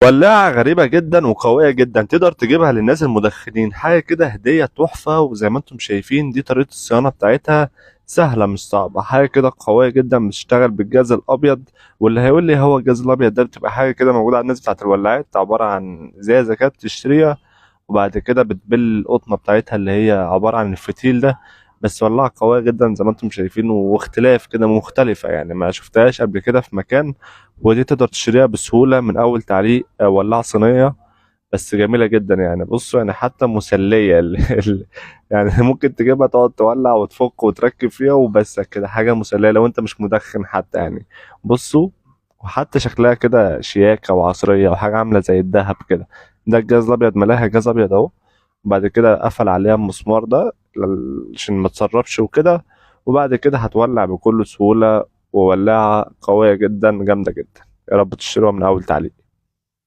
ولاعة غريبة جدا وقوية جدا، تقدر تجيبها للناس المدخنين، حاجة كده هدية تحفة. وزي ما انتم شايفين دي طريقة الصيانة بتاعتها سهلة مش صعبة، حاجة كده قوية جدا بتشتغل بالجاز الأبيض. واللي هيقول لي هو الجاز الأبيض ده بتبقى حاجة كده موجودة على الناس بتاعت الولاعات، عبارة عن زي زكاة بتشتريها وبعد كده بتبل القطنة بتاعتها اللي هي عبارة عن الفتيل ده. بس ولاعة قوية جدا زي ما انتم شايفين، واختلاف كده مختلفة يعني ما شفتهاش قبل كده في مكان. ودي تقدر تشتريها بسهولة من أول تعليق، ولاعة صينية بس جميلة جدا يعني. بصوا يعني حتى مسلية يعني ممكن تجيبها تقعد تولع وتفك وتركب فيها وبس كده، حاجة مسلية لو انت مش مدخن حتى يعني. بصوا، وحتى شكلها كده شياكة وعصرية وحاجة عاملة زي الدهب كده. ده الجاز الأبيض، ملاها جاز أبيض أهو. وبعد كده قفل عليها المسمار ده عشان ما تسربش وكده. وبعد كده هتولع بكل سهولة، وولاعة قوية جدا جامدة جدا. يا رب تشتروها من أول تعليق.